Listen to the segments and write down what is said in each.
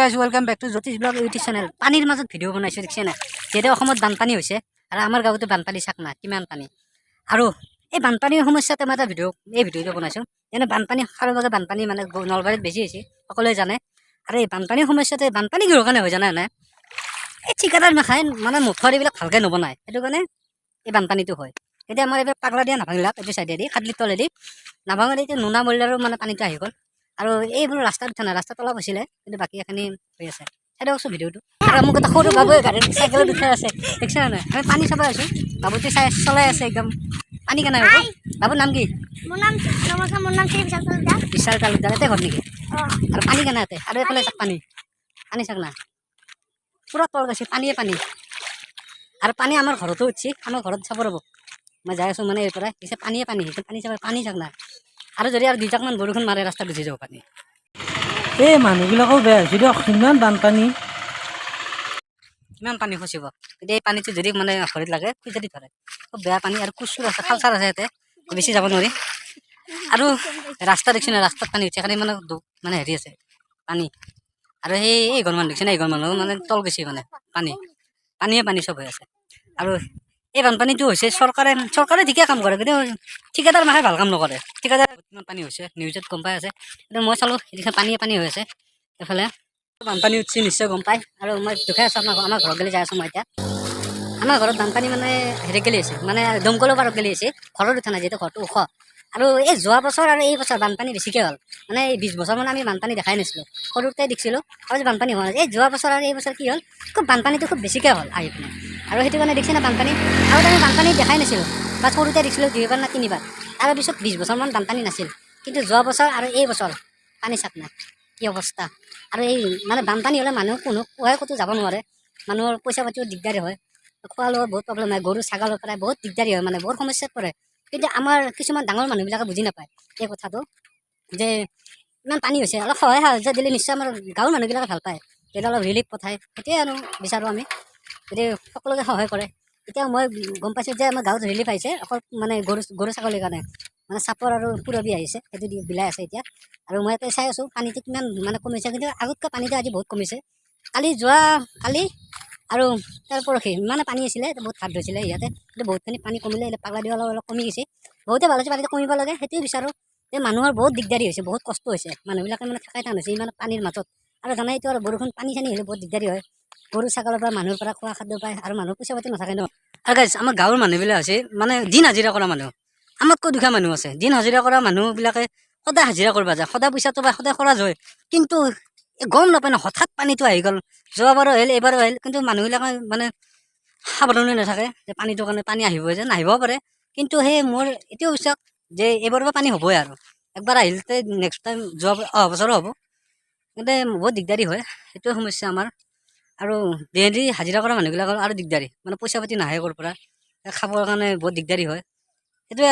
guys, welcome back to Jyotish Vlog YouTube channel. পানীৰ মাজত video' বনাইছো দেখিছে না যেতে অসমত বানপানী হৈছে আৰু আমাৰ গাঁৱতো বানপানী চাক না কিমান পানী আৰু এই বানপানীৰ সমস্যাতে মই এটা ভিডিঅ'টো বনাইছো যেনে বানপানী সাৰৰ বানপানী মানে নলবাৰীত বেছি হৈছে সকলোৱে জানে আৰু এই বানপানীৰ সমস্যাতে বানপানী কিহৰ কাৰণে হৈ জানা নাই এই ঠিকাদাৰ মাখাই মানে মুখৰ এইবিলাক ভালকৈ নবনায় সেইটো কাৰণে এই বানপানীটো হয় এতিয়া আমাৰ এইবিলাক পাগলা দিয়া নাভাঙিলাক এইটো চাইডেদি খাটলিৰ তলেদি নাভাঙিলে এতিয়া নোনা মৰিলাৰো মানে পানীটো আহি গ'ল আৰু এইবোৰ ৰাস্তাত উঠা নাই ৰাস্তা তলপ হৈছিলে কিন্তু বাকী এখিনি হৈ আছে সেইটো কৈছোঁ ভিডিঅ'টো আৰু মোক এটা সৰু বাবুৱে গাড়ীত চাইকেলত উঠাই আছে দেখিছে নাই আমি পানী চাব আছোঁ বাবুটি চলাই আছে একদম পানী কেনে হ'ব বাবুৰ নাম কি মোৰ নাম বিশাল তালুকদাৰ এতে ঘৰ নেকি আৰু পানী কেনে ইয়াতে আৰু এইফালে চাক পানী চাক না পুৰা তল গৈছে পানীয়ে পানী আৰু পানী আমাৰ ঘৰতো উঠছি আমাৰ ঘৰত চাব ৰ'ব মই যাই আছোঁ মানে এই পৰা পিছে পানীয়ে পানী সেইটো পানী চাব পানী চাক না আৰু যদি আৰু দুইটাকমান বৰষুণ মাৰে ৰাস্তাত গুচি যাব পানী এই মানুহবিলাকো বেয়া হৈছে দিয়ক ইমান বানপানী কিমান পানী খচিব এতিয়া এই পানীটো যদি মানে ভৰিত লাগে খুজতি ধৰে খুব বেয়া পানী আৰু কুচুৰ আছে খালচাৰ আছে ইয়াতে বেছি যাব নোৱাৰি আৰু ৰাস্তা দেখিছে না ৰাস্তাত পানী উঠে কাৰণে মানে হেৰি আছে পানী আৰু সেই এইঘৰ মানুহ দেখিছে না এইঘৰ মানুহ মানে তল গৈছে মানে পানীয়ে পানী চব হৈ আছে আৰু এই বানপানীটো হৈছে চৰকাৰে ঠিকে কাম কৰে কিন্তু ঠিকাদাৰ মাহে ভাল কাম নকৰে ঠিকাদাৰ কিমান পানী হৈছে নিউজত গম পাই আছে কিন্তু মই চালোঁ এতিয়া পানী হৈ আছে এইফালে বানপানী উঠছি নিশ্চয় গম পায় আৰু মই দুখাই আছোঁ আমাৰ ঘৰত গেলি যাই আছোঁ মই এতিয়া আমাৰ ঘৰত বানপানী মানে হেৰি গেলি আছে মানে দমকলৰ পাৰত গেলি আছে ঘৰত উঠা নাই যিহেতু ঘৰটো ওখ আৰু এই যোৱা বছৰ আৰু এই বছৰ বানপানী বেছিকৈ হ'ল মানে এই 20 বছৰ মানে আমি বানপানী দেখাই নাছিলোঁ সৰুতে দেখিছিলোঁ আৰু যে বানপানী হোৱা নাই এই যোৱা বছৰ আৰু এই বছৰ কি হ'ল খুব বানপানীটো খুব বেছিকৈ হ'ল আহি পিনে আৰু সেইটো কাৰণে দেখিছে না বানপানী আগতে আমি বানপানী দেখাই নাছিলোঁ বা সৰুতে দেখিছিলোঁ 2বাৰ না 3বাৰ তাৰপিছত 20 বছৰমান বানপানী নাছিল কিন্তু যোৱা বছৰ আৰু এই বছৰ পানী চাক নাই কি অৱস্থা আৰু এই মানে বানপানী হ'লে মানুহ কোনো কোৱাই ক'তো যাব নোৱাৰে মানুহৰ পইচা পাতিও দিগদাৰী হয় খোৱা লোৱাৰ বহুত প্ৰব্লেম হয় গৰু ছাগলৰ পৰাই বহুত দিগদাৰী হয় মানে বহুত সমস্যাত পৰে কিন্তু আমাৰ কিছুমান ডাঙৰ মানুহবিলাকে বুজি নাপায় এই কথাটো যে ইমান পানী হৈছে অলপ সহায় সাহায্য দিলে নিশ্চয় আমাৰ গাঁৱৰ মানুহবিলাকে ভাল পায় তেতিয়া অলপ ৰিলিফ পঠায় সেইটোৱে আৰু বিচাৰোঁ আমি যদি সকলোকে সহায় কৰে এতিয়া মই গম পাইছোঁ যে আমাৰ গাঁৱত ৰিলিফ আহিছে অকল মানে গৰু ছাগলীৰ কাৰণে মানে চাপৰ আৰু পুৰবী আহিছে সেইটো দি বিলাই আছে এতিয়া আৰু মই ইয়াতে চাই আছোঁ পানীটো কিমান মানে কমিছে কিন্তু আগতকৈ পানীটো আজি বহুত কমিছে কালি আৰু তাৰ পৰহি মানে পানী আছিলে বহুত ঘাট ধৰিছিলে ইয়াতে কিন্তু বহুতখিনি পানী কমিলে পাগলা দি অলপ কমি গৈছে বহুতে ভাল হৈছে পানীটো কমিব লাগে সেইটোৱে বিচাৰোঁ যে মানুহৰ বহুত দিগদাৰী হৈছে বহুত কষ্ট হৈছে মানুহবিলাকে মানে থাকাই টান হৈছে ইমান পানীৰ মাজত আৰু জানাইতো আৰু বৰষুণ পানী চানী হ'লে বহুত দিগদাৰী হয় গৰু ছাগলৰ পৰা মানুহৰ পৰা খোৱা খাদ্য পায় আৰু মানুহৰ পইচা পাতি নাথাকে ন আৰু গাইজ আমাৰ গাঁৱৰ মানুহবিলাক হৈছে মানে দিন হাজিৰা কৰা মানুহ আমাতকৈ দুখীয়া মানুহ আছে দিন হাজিৰা কৰা মানুহবিলাকে সদায় হাজিৰা কৰিব যায় সদায় পইচাটো পায় সদায় খৰচ হয় কিন্তু গম নাপায় ন হঠাৎ পানীটো আহি গ'ল যোৱাবাৰো আহিল এইবাৰো আহিল কিন্তু মানুহবিলাকে মানে সাৱধানে নাথাকে যে পানীটোৰ কাৰণে পানী আহিব যে নাহিবও পাৰে কিন্তু সেই মোৰ এইটোও বিশ্বাস যে এইবাৰৰ পৰা পানী হ'বই আৰু একবাৰ আহিলে নেক্সট টাইম অহা বছৰো হ'ব কিন্তু বহুত দিগদাৰী হয় সেইটোৱে সমস্যা আমাৰ আৰু ডেইলি হাজিৰা কৰা মানুহবিলাকৰ আৰু দিগদাৰী মানে পইচা পাতি নাহে ক'ৰ পৰা খাবৰ কাৰণে বহুত দিগদাৰী হয় সেইটোৱে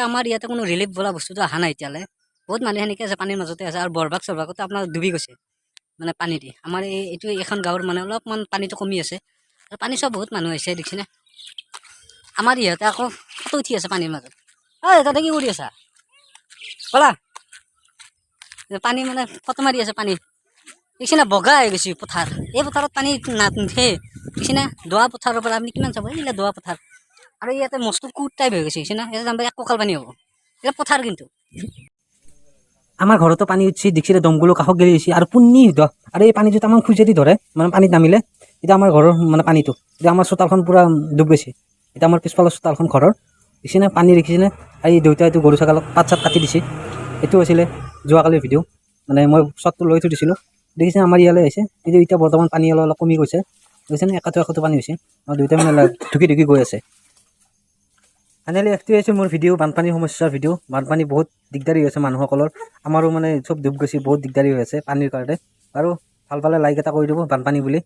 আমাৰ ইয়াতে কোনো ৰিলিফ বোলা বস্তুটো অহা নাই এতিয়ালৈ বহুত মানুহ সেনেকৈ আছে পানীৰ মাজতে আছে আৰু বৰভাগতো আপোনাৰ ডুবি গৈছে মানে পানী দি আমাৰ এইখন গাঁৱৰ মানে অলপমান পানীটো কমি আছে আৰু পানী চব বহুত মানুহ আহিছে দেখিছেনে আমাৰ ইহঁতে আকৌ ফটো উঠি আছে পানীৰ মাজত তাতে কি কৰি আছা ব'লা পানী মানে ফটো মাৰি আছে পানী দেখিছেনে বগা হৈ গৈছে পথাৰ এই পথাৰত পানী নুঠে দেখিছেনে দোৱা পথাৰৰ পৰা আপুনি কিমান চাব এইবিলাক দোৱা পথাৰ আৰু ইয়াতে মস্ত কুট টাইপ হৈ গৈছে দেখিছেনে ইয়াতে যাম এক কঁকাল পানী হ'ব এইবিলাক পথাৰ কিন্তু আমাৰ ঘৰতো পানী উঠছি দেখিছিলে দমকলৰ কাষত গেলি গৈছে আৰু পুন্নি দ আৰু এই পানীটো তামান খুজেদি ধৰে মানে পানীত নামিলে এতিয়া আমাৰ ঘৰৰ মানে পানীটো এতিয়া আমাৰ চোতালখন পূৰা ডুব গৈছে এতিয়া আমাৰ পিছফালৰ চোতালখন ঘৰৰ দেখিছেনে পানী দেখিছেনে এই দেউতাই এইটো গৰু ছাগলক পাত চাত কাটি দিছে এইটো আছিলে যোৱাকালিৰ ভিডিঅ' মানে মই শ্বটটো লৈ থৈ দিছিলোঁ দেখিছেনে আমাৰ ইয়ালৈ আহিছে কিন্তু এতিয়া বৰ্তমান পানী অলপ কমি গৈছে দেখিছেনে একাটো পানী হৈছে আমাৰ দেউতাই মানে ঢুকি গৈ আছে ফাইনেলি এইটোৱে হৈছে মোৰ ভিডিঅ' বানপানীৰ সমস্যাৰ ভিডিঅ' বানপানী বহুত দিগদাৰী হৈছে মানুহসকলৰ আমাৰো মানে চব ডুব গৈছে বহুত দিগদাৰী হৈ আছে পানীৰ কাৰণে আৰু ভাল পালে লাইক এটা কৰি দিব বানপানী বুলি